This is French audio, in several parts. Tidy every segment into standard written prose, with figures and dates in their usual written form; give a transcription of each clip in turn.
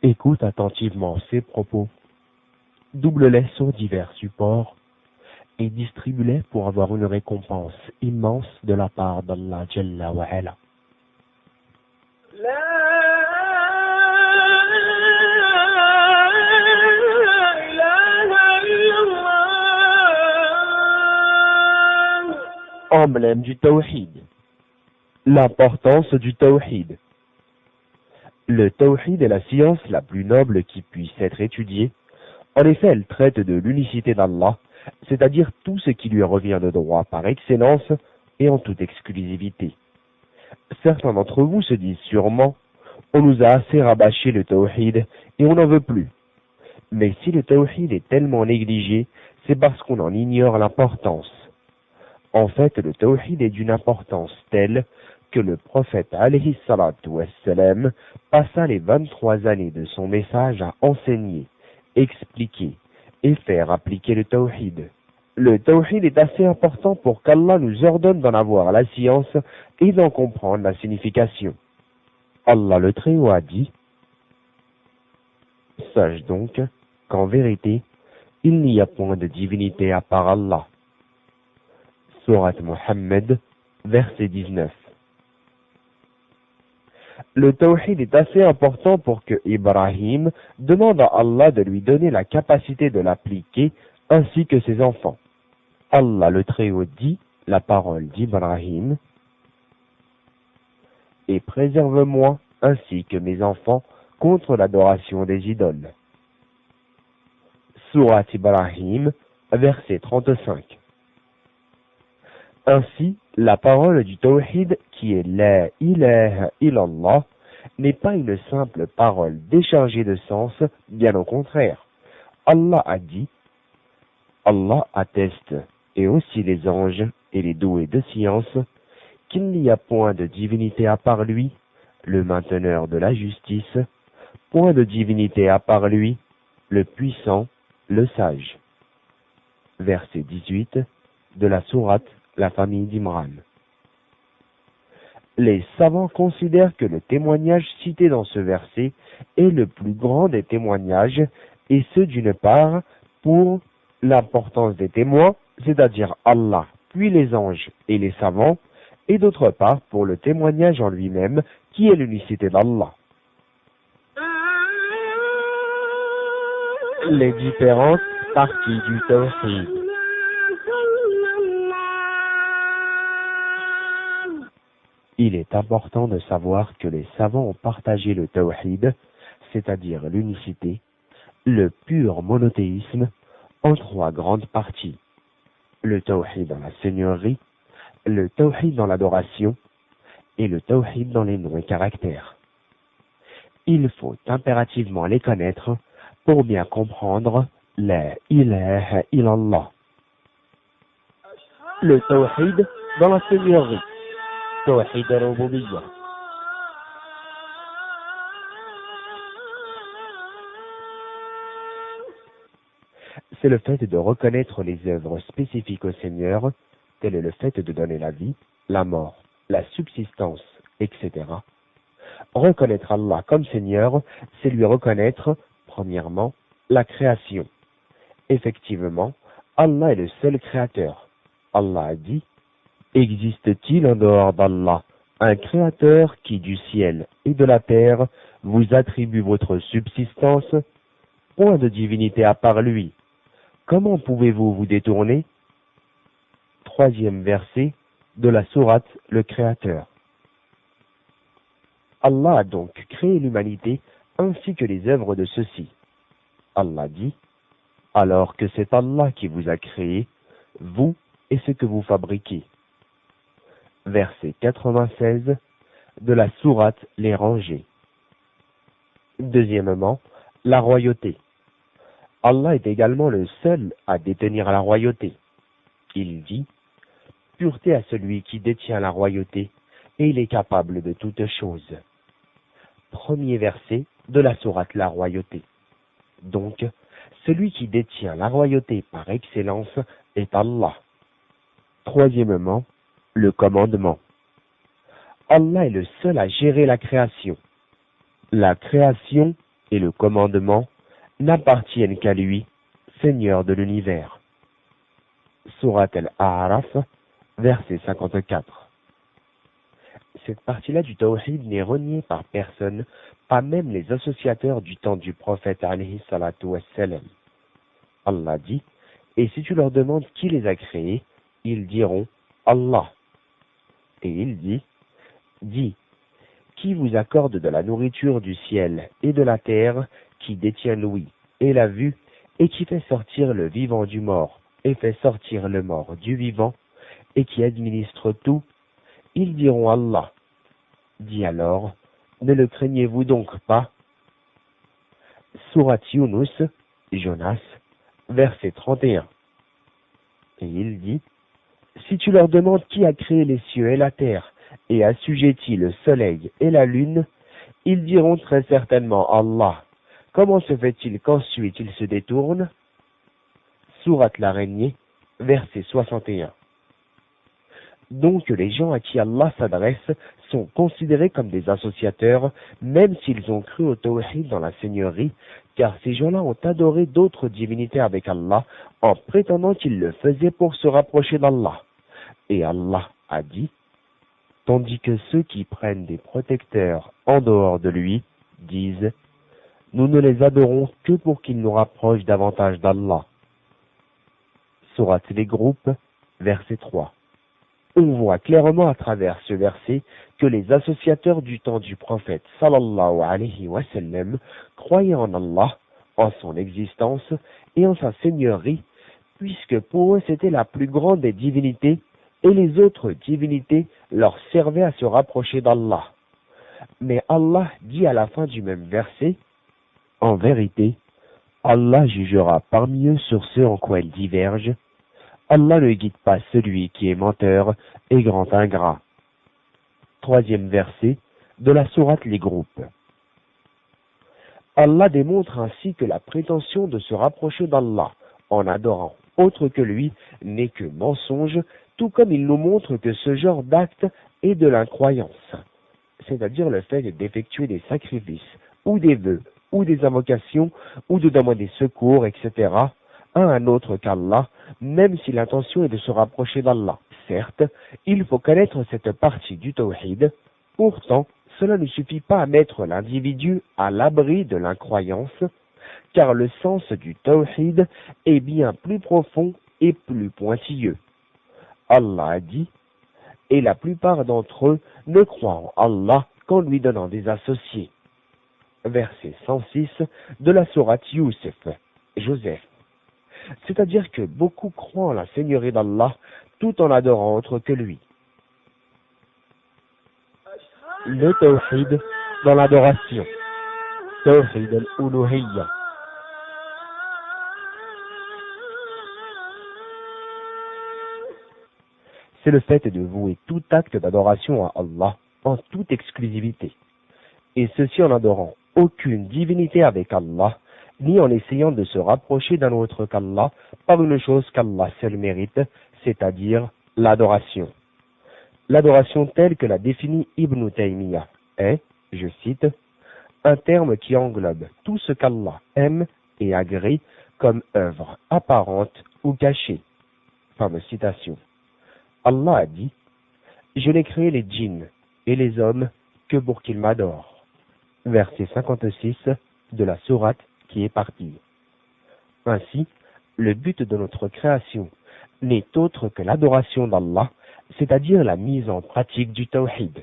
Écoute attentivement ces propos, double-les sur divers supports et distribue-les pour avoir une récompense immense de la part d'Allah Jalla wa Ala. Emblème du Tawhid. L'importance du Tawhid. Le Tawhid est la science la plus noble qui puisse être étudiée. En effet, elle traite de l'unicité d'Allah, c'est-à-dire tout ce qui lui revient de droit par excellence et en toute exclusivité. Certains d'entre vous se disent sûrement « On nous a assez rabâché le Tawhid et on n'en veut plus ». Mais si le Tawhid est tellement négligé, c'est parce qu'on en ignore l'importance. En fait, le Tawhid est d'une importance telle que le prophète alayhi salatu wassalam passa les 23 années de son message à enseigner, expliquer et faire appliquer le Tawhid. Le Tawhid est assez important pour qu'Allah nous ordonne d'en avoir la science et d'en comprendre la signification. Allah le Très-Haut a dit « Sache donc qu'en vérité, il n'y a point de divinité à part Allah. » Sourate Muhammad, verset 19. Le Tawhid est assez important pour que Ibrahim demande à Allah de lui donner la capacité de l'appliquer ainsi que ses enfants. Allah le Très-Haut dit la parole d'Ibrahim « Et préserve-moi ainsi que mes enfants contre l'adoration des idoles. » Sourate Ibrahim, verset 35. Ainsi, la parole du Tawhid, qui est La ilaha illallah, n'est pas une simple parole déchargée de sens, bien au contraire. Allah a dit, Allah atteste, et aussi les anges et les doués de science, qu'il n'y a point de divinité à part lui, le mainteneur de la justice, point de divinité à part lui, le puissant, le sage. Verset 18 de la sourate La famille d'Imran. Les savants considèrent que le témoignage cité dans ce verset est le plus grand des témoignages, et ce d'une part pour l'importance des témoins, c'est-à-dire Allah, puis les anges et les savants, et d'autre part pour le témoignage en lui-même, qui est l'unicité d'Allah. Les différentes parties du Tawhid. Il est important de savoir que les savants ont partagé le Tawhid, c'est-à-dire l'unicité, le pur monothéisme, en trois grandes parties. Le Tawhid dans la seigneurie, le Tawhid dans l'adoration et le Tawhid dans les noms et caractères. Il faut impérativement les connaître pour bien comprendre la ilaha illallah. Le Tawhid dans la seigneurie. Tawhid al-Rububiyyah. C'est le fait de reconnaître les œuvres spécifiques au Seigneur, tel est le fait de donner la vie, la mort, la subsistance, etc. Reconnaître Allah comme Seigneur, c'est lui reconnaître, premièrement, la création. Effectivement, Allah est le seul créateur. Allah a dit: existe-t-il en dehors d'Allah un créateur qui du ciel et de la terre vous attribue votre subsistance? Point de divinité à part lui. Comment pouvez-vous vous détourner? Troisième verset de la sourate Le Créateur. Allah a donc créé l'humanité ainsi que les œuvres de ceux-ci. Allah dit: alors que c'est Allah qui vous a créé, vous et ce que vous fabriquez. Verset 96 de la sourate Les Rangées. Deuxièmement, la royauté. Allah est également le seul à détenir la royauté. Il dit: pureté à celui qui détient la royauté, et il est capable de toutes choses. Premier verset de la sourate La Royauté. Donc, celui qui détient la royauté par excellence est Allah. Troisièmement, le commandement. Allah est le seul à gérer la création. La création et le commandement n'appartiennent qu'à lui, Seigneur de l'univers. Sourate Al-A'raf, verset 54. Cette partie-là du Tawhid n'est reniée par personne, pas même les associateurs du temps du prophète alayhi salatu wassalam. Allah dit, et si tu leur demandes qui les a créés, ils diront Allah. Et il dit, dis, qui vous accorde de la nourriture du ciel et de la terre, qui détient l'ouïe et la vue, et qui fait sortir le vivant du mort, et fait sortir le mort du vivant, et qui administre tout, ils diront Allah. Dis alors, ne le craignez-vous donc pas? Sourate Yunus, Jonas, verset 31. Et il dit, si tu leur demandes qui a créé les cieux et la terre, et assujetti le soleil et la lune, ils diront très certainement Allah. Comment se fait-il qu'ensuite ils se détournent? Sourate l'Araignée, verset 61. Donc les gens à qui Allah s'adresse sont considérés comme des associateurs, même s'ils ont cru au Tawhid dans la Seigneurie, car ces gens-là ont adoré d'autres divinités avec Allah, en prétendant qu'ils le faisaient pour se rapprocher d'Allah. Et Allah a dit, tandis que ceux qui prennent des protecteurs en dehors de lui disent, nous ne les adorons que pour qu'ils nous rapprochent davantage d'Allah. Sourate les groupes, verset 3. On voit clairement à travers ce verset que les associateurs du temps du prophète sallallahu alayhi wa sallam croyaient en Allah, en son existence et en sa seigneurie, puisque pour eux c'était la plus grande des divinités et les autres divinités leur servaient à se rapprocher d'Allah. Mais Allah dit à la fin du même verset, en vérité, Allah jugera parmi eux sur ceux en quoi ils divergent. Allah ne guide pas celui qui est menteur et grand ingrat. Troisième verset de la sourate Les Groupes. Allah démontre ainsi que la prétention de se rapprocher d'Allah en adorant autre que lui n'est que mensonge, tout comme il nous montre que ce genre d'acte est de l'incroyance, c'est-à-dire le fait d'effectuer des sacrifices ou des vœux ou des invocations ou de demander secours, etc., à un autre qu'Allah, même si l'intention est de se rapprocher d'Allah. Certes, il faut connaître cette partie du Tawhid, pourtant, cela ne suffit pas à mettre l'individu à l'abri de l'incroyance, car le sens du Tawhid est bien plus profond et plus pointilleux. Allah a dit, et la plupart d'entre eux ne croient en Allah qu'en lui donnant des associés. Verset 106 de la sourate Youssef, Joseph. C'est-à-dire que beaucoup croient en la Seigneurie d'Allah tout en adorant autre que lui. Le Tawhid dans l'adoration. Tawhid al-Uluhiyya. C'est le fait de vouer tout acte d'adoration à Allah en toute exclusivité. Et ceci en adorant aucune divinité avec Allah, ni en essayant de se rapprocher d'un autre qu'Allah par une chose qu'Allah seul mérite, c'est-à-dire l'adoration. L'adoration telle que la définit Ibn Taymiyyah est, je cite, un terme qui englobe tout ce qu'Allah aime et agrée comme œuvre apparente ou cachée. Fin de citation. Allah a dit, je n'ai créé les djinns et les hommes que pour qu'ils m'adorent. Verset 56 de la sourate qui est partie. Ainsi, le but de notre création n'est autre que l'adoration d'Allah, c'est-à-dire la mise en pratique du Tawhid.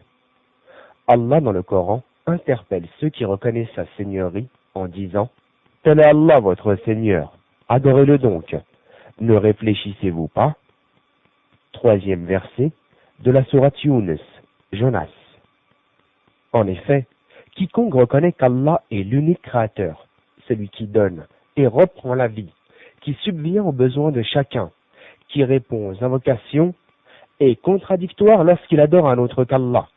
Allah dans le Coran interpelle ceux qui reconnaissent sa seigneurie en disant « Tel est Allah votre Seigneur, adorez-le donc, ne réfléchissez-vous pas ?» Troisième verset de la sourate Yunus, Jonas. En effet, quiconque reconnaît qu'Allah est l'unique créateur, celui qui donne et reprend la vie, qui subvient aux besoins de chacun, qui répond aux invocations, est contradictoire lorsqu'il adore un autre qu'Allah.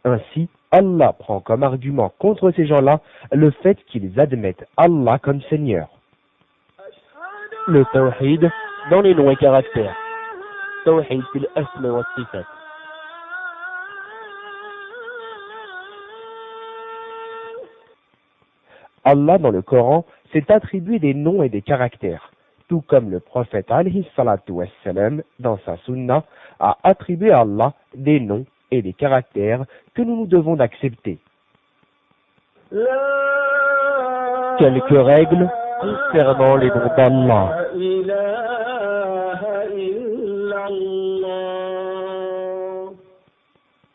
Ainsi, Allah prend comme argument contre ces gens-là le fait qu'ils admettent Allah comme Seigneur. Le Tawhid dans les noms et caractères. Tawhid fil asma wa sifat. Allah dans le Coran s'est attribué des noms et des caractères, tout comme le prophète alayhi salatu wassalam dans sa sunna a attribué à Allah des noms et des caractères que nous devons d'accepter. Quelques règles concernant les noms d'Allah.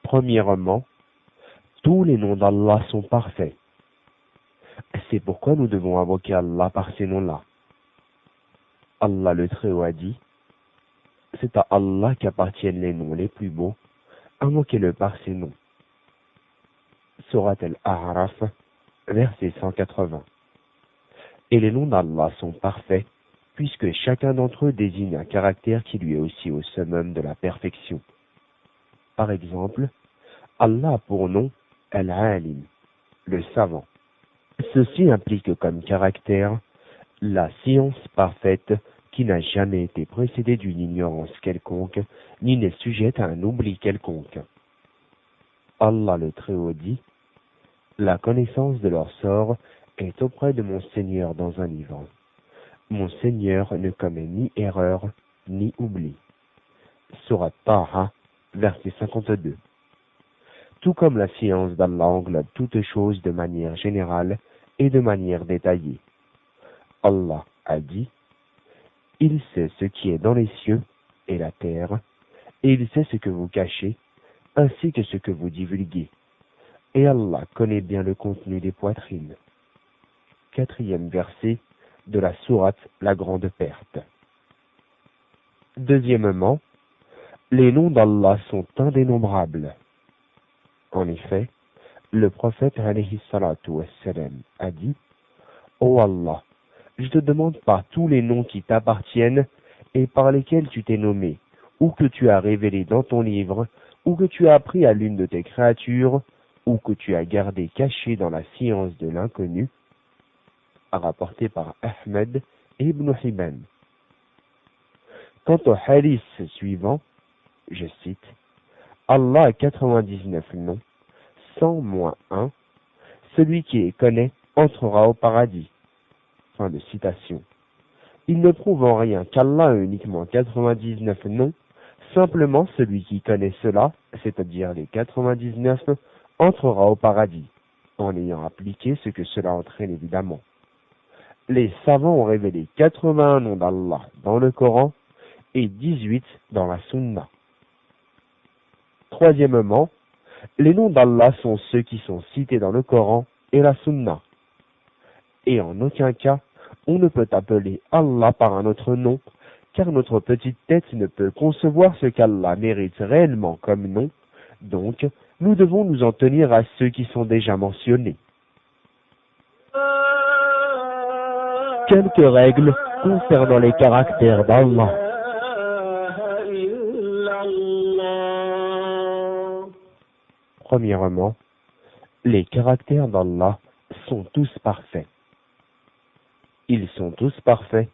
Premièrement, tous les noms d'Allah sont parfaits. C'est pourquoi nous devons invoquer Allah par ces noms-là. Allah le Très-Haut a dit, c'est à Allah qu'appartiennent les noms les plus beaux, invoquez-le par ces noms. Surat Al-A'raf, verset 180. Et les noms d'Allah sont parfaits, puisque chacun d'entre eux désigne un caractère qui lui est aussi au summum de la perfection. Par exemple, Allah a pour nom Al-Alim, le savant. Ceci implique comme caractère la science parfaite qui n'a jamais été précédée d'une ignorance quelconque, ni n'est sujette à un oubli quelconque. Allah le Très-Haut dit, la connaissance de leur sort est auprès de mon Seigneur dans un livre. Mon Seigneur ne commet ni erreur, ni oubli. Surat Taha, verset 52. Tout comme la science d'Allah englobe toutes choses de manière générale et de manière détaillée. Allah a dit, il sait ce qui est dans les cieux et la terre, et il sait ce que vous cachez, ainsi que ce que vous divulguez. Et Allah connaît bien le contenu des poitrines. 4e verset de la sourate La Grande Perte. Deuxièmement, les noms d'Allah sont indénombrables. En effet, le prophète alayhi salatu wassalam a dit, ô Allah, je te demande par tous les noms qui t'appartiennent et par lesquels tu t'es nommé, ou que tu as révélé dans ton livre, ou que tu as appris à l'une de tes créatures, ou que tu as gardé caché dans la science de l'inconnu, rapporté par Ahmed et Ibn Hibban. Quant au hadith suivant, je cite, Allah a 99 noms, 100 moins 1, celui qui les connaît entrera au paradis. Fin de citation. Il ne prouve en rien qu'Allah a uniquement 99 noms, simplement celui qui connaît cela, c'est-à-dire les 99, entrera au paradis, en ayant appliqué ce que cela entraîne évidemment. Les savants ont révélé 81 noms d'Allah dans le Coran et 18 dans la Sunna. Troisièmement, les noms d'Allah sont ceux qui sont cités dans le Coran et la Sunna. Et en aucun cas, on ne peut appeler Allah par un autre nom, car notre petite tête ne peut concevoir ce qu'Allah mérite réellement comme nom, donc nous devons nous en tenir à ceux qui sont déjà mentionnés. Quelques règles concernant les caractères d'Allah. Premièrement, les caractères d'Allah sont tous parfaits. Ils sont tous parfaits,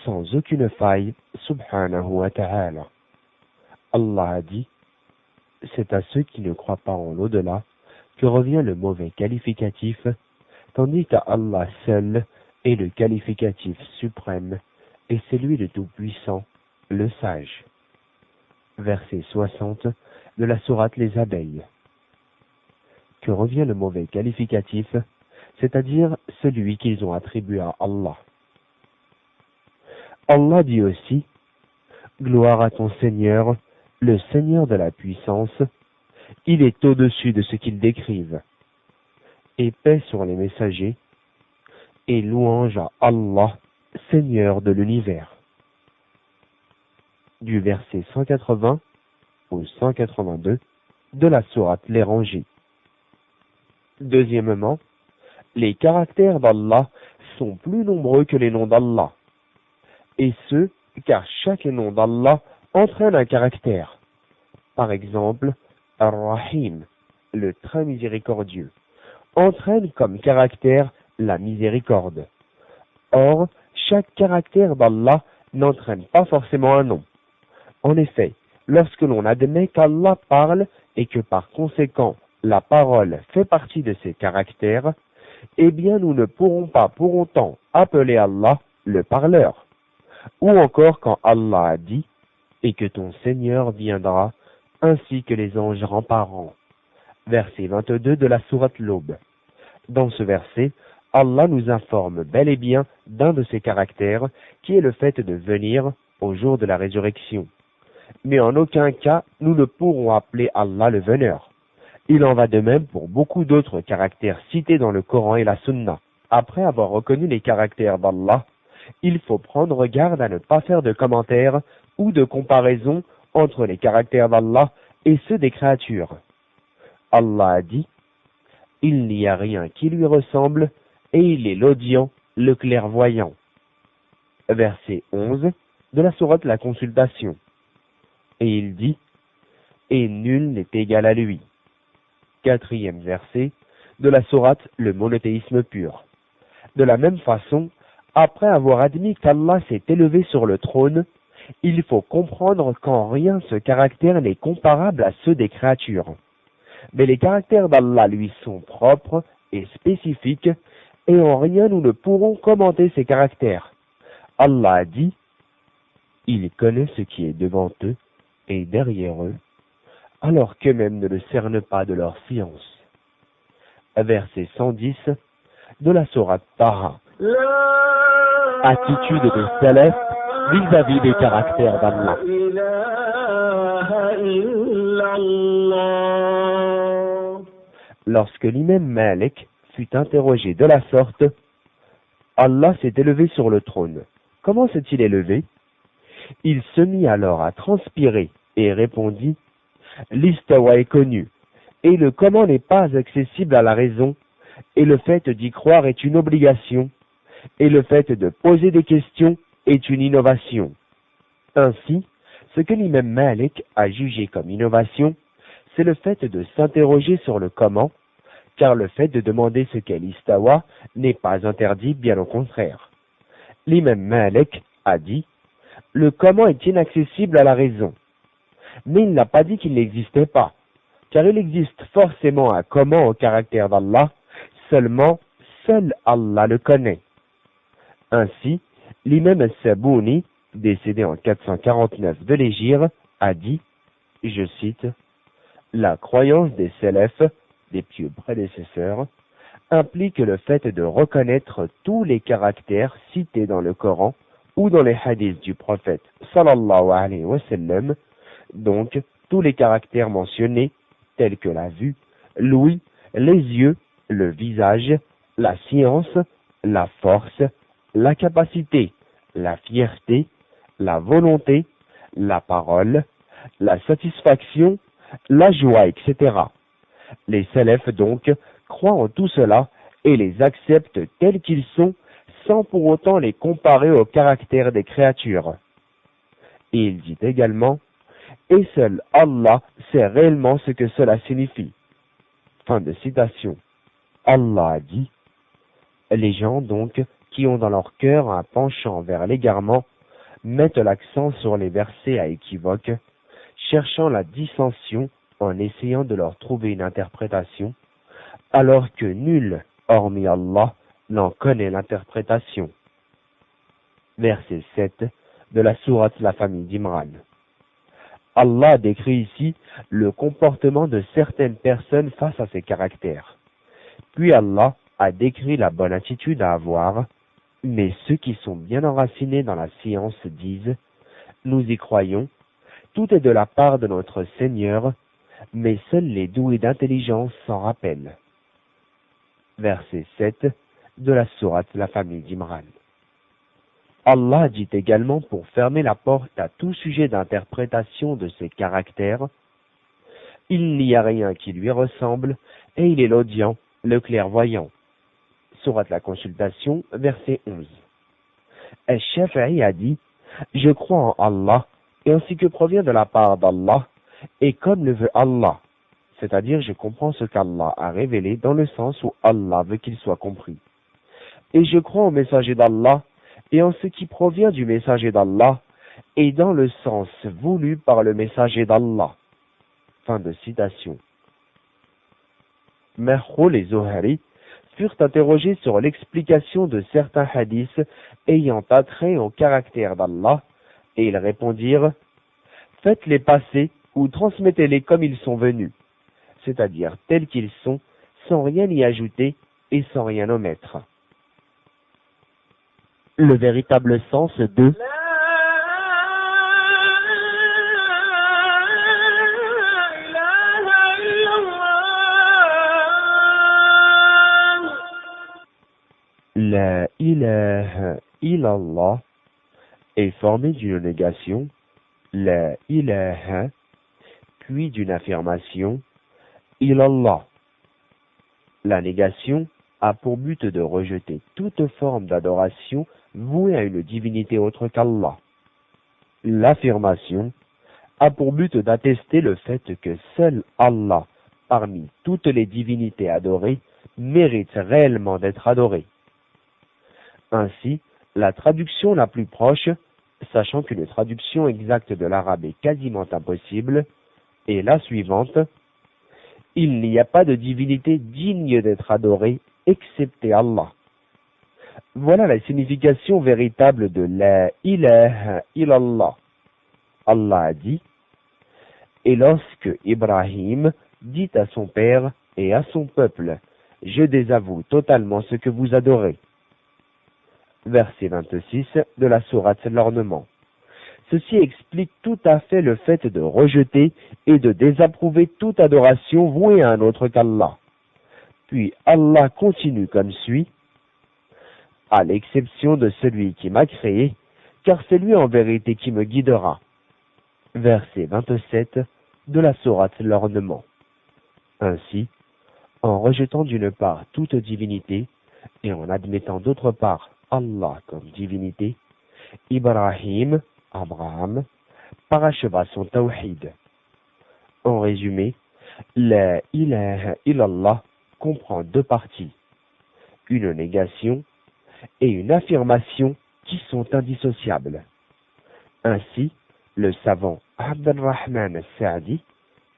sans aucune faille, subhanahu wa ta'ala. Allah a dit, c'est à ceux qui ne croient pas en l'au-delà que revient le mauvais qualificatif, tandis qu'à Allah seul est le qualificatif suprême, et c'est lui le Tout-Puissant, le Sage. Verset 60 de la sourate Les Abeilles. Que revient le mauvais qualificatif, c'est-à-dire celui qu'ils ont attribué à Allah. Allah dit aussi, gloire à ton Seigneur, le Seigneur de la puissance, il est au-dessus de ce qu'ils décrivent, et paix sur les messagers, et louange à Allah, Seigneur de l'univers. Du verset 180 au 182 de la sourate Les Rangées. Deuxièmement, les caractères d'Allah sont plus nombreux que les noms d'Allah, et ce, car chaque nom d'Allah entraîne un caractère. Par exemple, Ar-Rahim, le très miséricordieux, entraîne comme caractère la miséricorde. Or, chaque caractère d'Allah n'entraîne pas forcément un nom. En effet, lorsque l'on admet qu'Allah parle et que par conséquent la parole fait partie de ses caractères, eh bien nous ne pourrons pas pour autant appeler Allah le parleur. Ou encore quand Allah a dit « Et que ton Seigneur viendra, ainsi que les anges remparants » verset 22 de la sourate L'Aube. Dans ce verset, Allah nous informe bel et bien d'un de ses caractères, qui est le fait de venir au jour de la résurrection. Mais en aucun cas, nous ne pourrons appeler Allah le veneur. Il en va de même pour beaucoup d'autres caractères cités dans le Coran et la Sunna. Après avoir reconnu les caractères d'Allah, il faut prendre garde à ne pas faire de commentaires ou de comparaison entre les caractères d'Allah et ceux des créatures. Allah a dit « Il n'y a rien qui lui ressemble, et il est l'audient, le clairvoyant. » Verset 11 de la sourate La Consultation. Et il dit « Et nul n'est égal à lui. » 4e verset de la sourate Le monothéisme pur. De la même façon, après avoir admis qu'Allah s'est élevé sur le trône, il faut comprendre qu'en rien ce caractère n'est comparable à ceux des créatures. Mais les caractères d'Allah lui sont propres et spécifiques, et en rien nous ne pourrons commenter ces caractères. Allah a dit « Il connaît ce qui est devant eux et derrière eux, alors qu'eux-mêmes ne le cernent pas de leur science. » Verset 110 de la sourate Taha. Attitude des salafs vis-à-vis des caractères d'Allah. Lorsque l'imam Malik fut interrogé de la sorte, Allah s'est élevé sur le trône. Comment s'est-il élevé? Il se mit alors à transpirer et répondit, l'istawa est connu, et le comment n'est pas accessible à la raison, et le fait d'y croire est une obligation, et le fait de poser des questions est une innovation. Ainsi, ce que l'imam Malik a jugé comme innovation, c'est le fait de s'interroger sur le comment, car le fait de demander ce qu'est l'istawa n'est pas interdit, bien au contraire. L'imam Malik a dit, le comment est inaccessible à la raison. Mais il n'a pas dit qu'il n'existait pas, car il existe forcément un comment au caractère d'Allah, seulement seul Allah le connaît. Ainsi, l'imam al-Sabouni, décédé en 449 de l'Hégire, a dit, je cite, « La croyance des salafs, des pieux prédécesseurs, implique le fait de reconnaître tous les caractères cités dans le Coran ou dans les hadiths du prophète sallallahu alayhi wa sallam, donc tous les caractères mentionnés tels que la vue, l'ouïe, les yeux, le visage, la science, la force, la capacité, la fierté, la volonté, la parole, la satisfaction, la joie, etc. Les salafs donc croient en tout cela et les acceptent tels qu'ils sont sans pour autant les comparer au caractère des créatures. Et il dit également, et seul Allah sait réellement ce que cela signifie. Fin de citation. Allah a dit, les gens donc qui ont dans leur cœur un penchant vers l'égarement mettent l'accent sur les versets à équivoque, cherchant la dissension en essayant de leur trouver une interprétation, alors que nul, hormis Allah, n'en connaît l'interprétation. Verset 7 de la sourate La famille d'Imran. Allah décrit ici le comportement de certaines personnes face à ces caractères. Puis Allah a décrit la bonne attitude à avoir, mais ceux qui sont bien enracinés dans la science disent « Nous y croyons, tout est de la part de notre Seigneur, mais seuls les doués d'intelligence s'en rappellent. » Verset 7 de la sourate La famille d'Imran. Allah dit également pour fermer la porte à tout sujet d'interprétation de ces caractères, « Il n'y a rien qui lui ressemble, et il est l'audient, le clairvoyant. » Sourate La Consultation, verset 11. Al-Shafi'i a dit, « Je crois en Allah, et en ce que provient de la part d'Allah, et comme le veut Allah. » C'est-à-dire, je comprends ce qu'Allah a révélé dans le sens où Allah veut qu'il soit compris. Et je crois au messager d'Allah, et en ce qui provient du messager d'Allah, et dans le sens voulu par le messager d'Allah. Fin de citation. Mahroul et Zohari furent interrogés sur l'explication de certains hadiths ayant attrait au caractère d'Allah, et ils répondirent: faites-les passer ou transmettez-les comme ils sont venus, c'est-à-dire tels qu'ils sont, sans rien y ajouter et sans rien omettre. Le véritable sens de La ilaha illallah est formé d'une négation, la ilaha, puis d'une affirmation, illallah. La négation a pour but de rejeter toute forme d'adoration vouée à une divinité autre qu'Allah. L'affirmation a pour but d'attester le fait que seul Allah, parmi toutes les divinités adorées, mérite réellement d'être adoré. Ainsi, la traduction la plus proche, sachant qu'une traduction exacte de l'arabe est quasiment impossible, est la suivante: il n'y a pas de divinité digne d'être adorée excepté Allah. Voilà la signification véritable de la ilaha illallah. Allah a dit: et lorsque Ibrahim dit à son père et à son peuple: je désavoue totalement ce que vous adorez. Verset 26 de la sourate L'Ornement. Ceci explique tout à fait le fait de rejeter et de désapprouver toute adoration vouée à un autre qu'Allah. Puis Allah continue comme suit: à l'exception de celui qui m'a créé, car c'est lui en vérité qui me guidera. Verset 27 de la sourate L'Ornement. Ainsi, en rejetant d'une part toute divinité et en admettant d'autre part Allah comme divinité, Ibrahim, Abraham, paracheva son tawhid. En résumé, la ilaha illallah comprend deux parties, une négation et une affirmation qui sont indissociables. Ainsi, le savant Abd al-Rahman al-Sa'di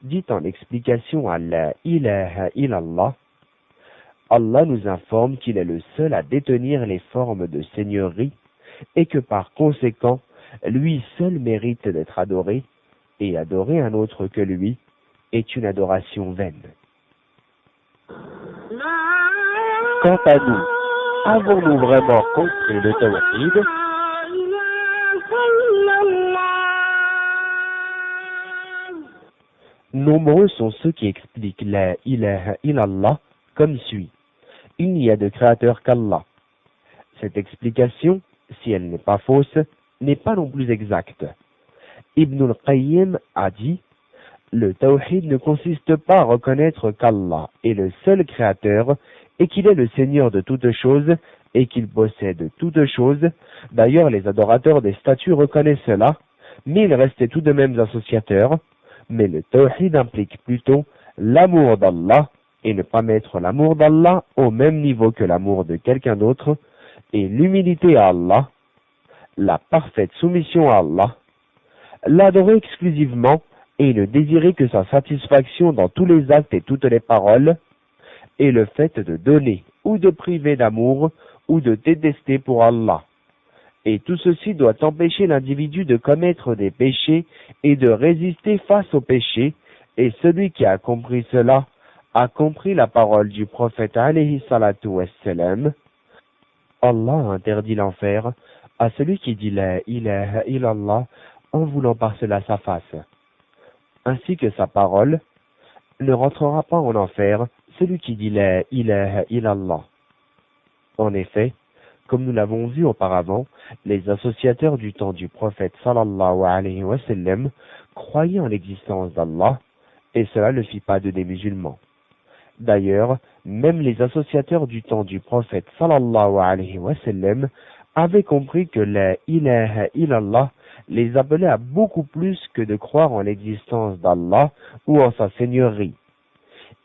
dit en explication à la ilaha illallah: Allah nous informe qu'il est le seul à détenir les formes de seigneurie et que par conséquent, lui seul mérite d'être adoré, et adorer un autre que lui est une adoration vaine. Quant à nous, avons-nous vraiment compris le tawhid? Nombreux sont ceux qui expliquent la ilaha illallah comme suit: il n'y a de créateur qu'Allah. Cette explication, si elle n'est pas fausse, n'est pas non plus exacte. Ibn al-Qayyim a dit: le tawhid ne consiste pas à reconnaître qu'Allah est le seul créateur et qu'il est le Seigneur de toutes choses et qu'il possède toutes choses. D'ailleurs, les adorateurs des statues reconnaissent cela, mais ils restaient tout de même associateurs. Mais le tawhid implique plutôt l'amour d'Allah et ne pas mettre l'amour d'Allah au même niveau que l'amour de quelqu'un d'autre, et l'humilité à Allah, la parfaite soumission à Allah, l'adorer exclusivement et ne désirer que sa satisfaction dans tous les actes et toutes les paroles, et le fait de donner ou de priver d'amour ou de détester pour Allah. Et tout ceci doit empêcher l'individu de commettre des péchés et de résister face aux péchés, et celui qui a compris cela a compris la parole du prophète alayhi salatu wassalam: Allah a interdit l'enfer à celui qui dit la ilaha illallah en voulant par cela sa face. Ainsi que sa parole, ne rentrera pas en enfer celui qui dit la ilaha illallah. En effet, comme nous l'avons vu auparavant, les associateurs du temps du prophète sallallahu alayhi wa sallam croyaient en l'existence d'Allah, et cela ne fit pas de des musulmans. D'ailleurs, même les associateurs du temps du prophète sallallahu alayhi wa sallam avaient compris que la ilaha illallah les appelait à beaucoup plus que de croire en l'existence d'Allah ou en sa seigneurie.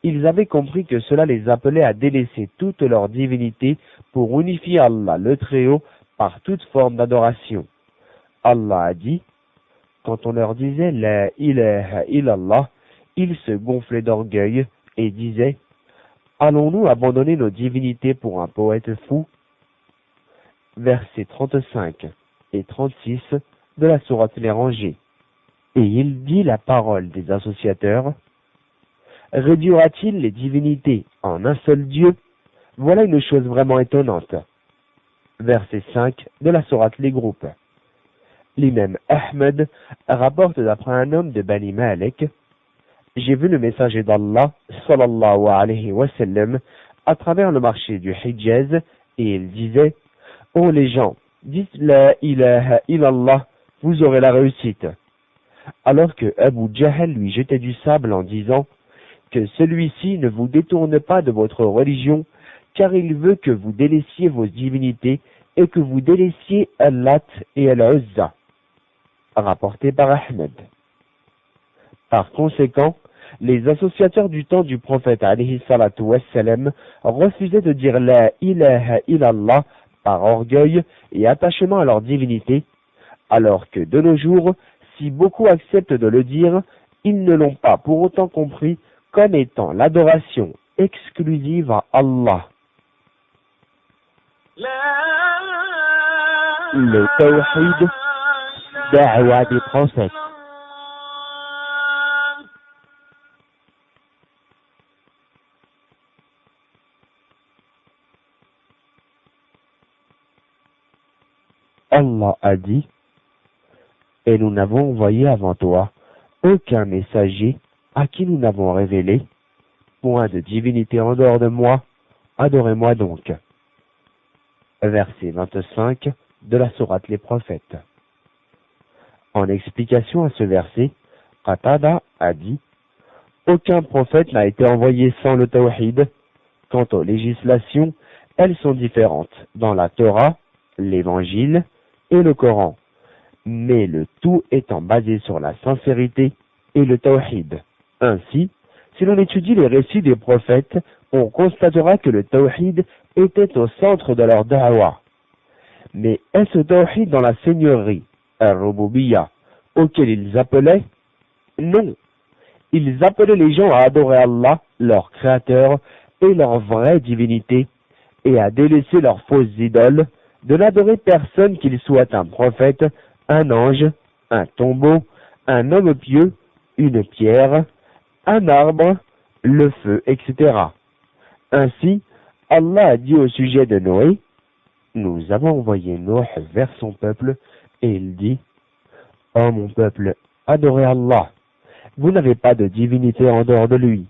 Ils avaient compris que cela les appelait à délaisser toute leur divinité pour unifier Allah le Très-Haut par toute forme d'adoration. Allah a dit: quand on leur disait la ilaha illallah, ils se gonflaient d'orgueil et disaient: Allons-nous abandonner nos divinités pour un poète fou? Versets 35 et 36 de la sourate Les Rangées. Et il dit la parole des associateurs: réduira-t-il les divinités en un seul Dieu? Voilà une chose vraiment étonnante. Verset 5 de la sourate Les Groupes. L'imam Ahmed rapporte d'après un homme de Bani Malik: j'ai vu le messager d'Allah, sallallahu alayhi wa sallam, à travers le marché du Hijaz, et il disait: ô les gens, dites la ilaha illallah, vous aurez la réussite. Alors que Abu Jahl lui jetait du sable en disant: que celui-ci ne vous détourne pas de votre religion, car il veut que vous délaissiez vos divinités et que vous délaissiez Al-Lat et Al-Uzza. Rapporté par Ahmed. Par conséquent, les associateurs du temps du prophète alayhi salatu wassalam refusaient de dire la ilaha illallah par orgueil et attachement à leur divinité, alors que de nos jours, si beaucoup acceptent de le dire, ils ne l'ont pas pour autant compris comme étant l'adoration exclusive à Allah. Le tawhid, da'wa des prophètes. Allah a dit: et nous n'avons envoyé avant toi aucun messager à qui nous n'avons révélé point de divinité en dehors de moi, adorez-moi donc. Verset 25 de la sourate Les Prophètes. En explication à ce verset, Qatada a dit: aucun prophète n'a été envoyé sans le tawhid. Quant aux législations, elles sont différentes dans la Torah, l'Évangile et le Coran, mais le tout étant basé sur la sincérité et le tawhid. Ainsi, si l'on étudie les récits des prophètes, on constatera que le tawhid était au centre de leur da'wa. Mais est-ce tawhid dans la seigneurie, al-Rububiyya, auquel ils appelaient? Non. Ils appelaient les gens à adorer Allah, leur créateur, et leur vraie divinité, et à délaisser leurs fausses idoles, de n'adorer personne qu'il soit un prophète, un ange, un tombeau, un homme pieux, une pierre, un arbre, le feu, etc. Ainsi, Allah a dit au sujet de Noé: nous avons envoyé Noé vers son peuple, et il dit: ô mon peuple, adorez Allah, vous n'avez pas de divinité en dehors de lui.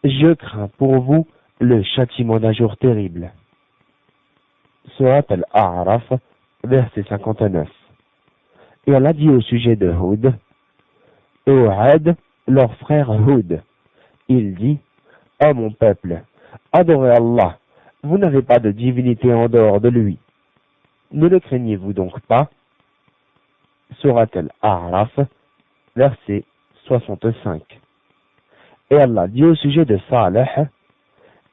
Je crains pour vous le châtiment d'un jour terrible. Surat Al-A'raf, verset 59. Et Allah dit au sujet de Houd: ô Had, leur frère Houd, il dit: ô mon peuple, adorez Allah, vous n'avez pas de divinité en dehors de lui. Ne le craignez-vous donc pas? Surat Al-A'raf, verset 65. Et Allah dit au sujet de Saleh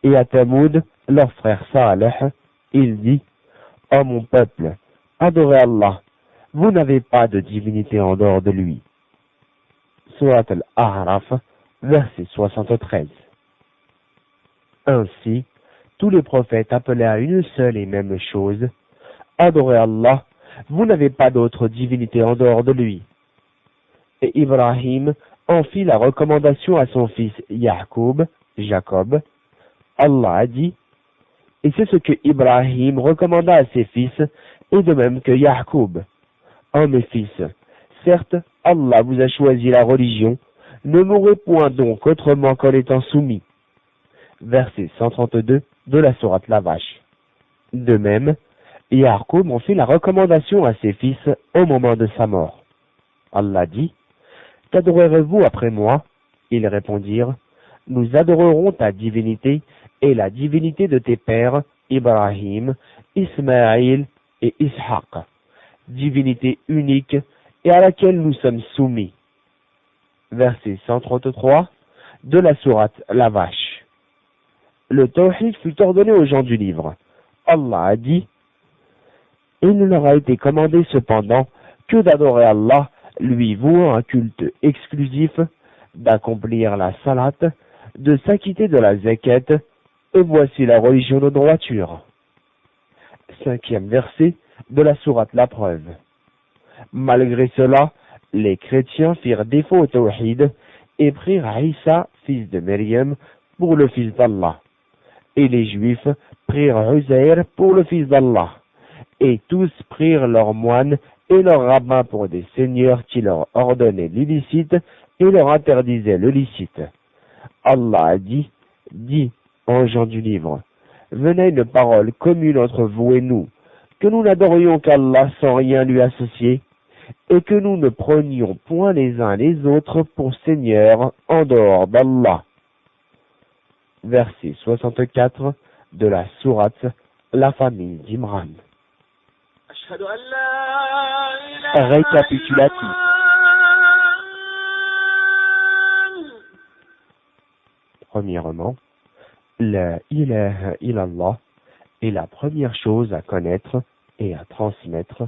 et à Tamoud, leur frère Saleh, il dit: ô mon peuple, adorez Allah, vous n'avez pas de divinité en dehors de lui. Surat Al-A'raf, verset 73. Ainsi, tous les prophètes appelaient à une seule et même chose: adorez Allah, vous n'avez pas d'autre divinité en dehors de lui. Et Ibrahim en fit la recommandation à son fils Ya'qub, Jacob. Allah a dit: et c'est ce que Ibrahim recommanda à ses fils, et de même que Ya'qub. Ô mes fils, certes, Allah vous a choisi la religion, ne mourrez point donc autrement qu'en étant soumis. Verset 132 de la sourate La Vache. De même, Ya'qub en fit la recommandation à ses fils au moment de sa mort. Allah dit: qu'adorerez-vous après moi? Ils répondirent: nous adorerons ta divinité et la divinité de tes pères, Ibrahim, Ismaïl et Ishaq, divinité unique et à laquelle nous sommes soumis. Verset 133 de la sourate La Vache. Le tawhid fut ordonné aux gens du livre. Allah a dit: il ne leur a été commandé cependant que d'adorer Allah, lui vouant un culte exclusif, d'accomplir la salat, de s'acquitter de la zakat, et voici la religion de droiture. 5e verset de la sourate La Preuve. Malgré cela, les chrétiens firent défaut au tawhid et prirent Isa, fils de Maryam, pour le fils d'Allah. Et les juifs prirent Uzair pour le fils d'Allah. Et tous prirent leurs moines et leurs rabbins pour des seigneurs qui leur ordonnaient l'illicite et leur interdisaient le licite. Allah a dit, dis, anges du livre, venez une parole commune entre vous et nous, que nous n'adorions qu'Allah sans rien lui associer, et que nous ne prenions point les uns les autres pour seigneurs en dehors d'Allah. Verset 64 de la sourate La famille d'Imran. Récapitulatif. Premièrement, la ilaha illallah est la première chose à connaître et à transmettre.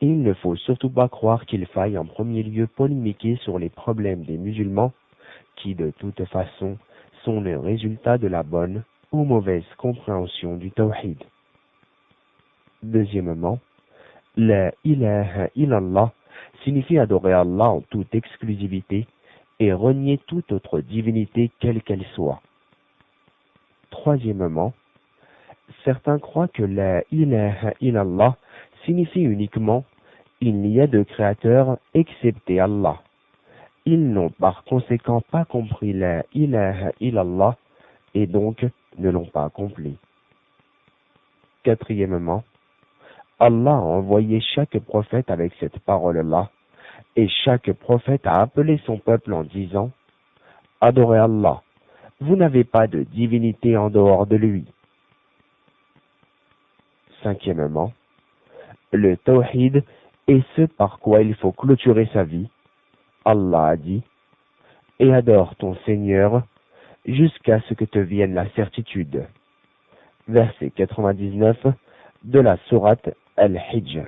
Il ne faut surtout pas croire qu'il faille en premier lieu polémiquer sur les problèmes des musulmans qui, de toute façon, sont le résultat de la bonne ou mauvaise compréhension du tawhid. Deuxièmement, la ilaha illallah signifie adorer Allah en toute exclusivité et renier toute autre divinité quelle qu'elle soit. Troisièmement, certains croient que la ilaha illallah signifie uniquement « il n'y a de créateur excepté Allah ». Ils n'ont par conséquent pas compris la ilaha illallah et donc ne l'ont pas accompli. Quatrièmement, Allah a envoyé chaque prophète avec cette parole-là et chaque prophète a appelé son peuple en disant « Adorez Allah, vous n'avez pas de divinité en dehors de lui ». Cinquièmement, le tawhid est ce par quoi il faut clôturer sa vie. Allah a dit « Et adore ton Seigneur jusqu'à ce que te vienne la certitude ». Verset 99 de la sourate Al-Hijr.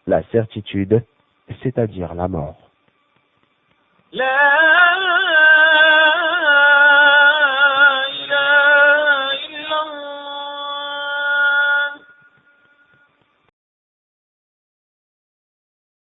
La certitude, c'est-à-dire la mort.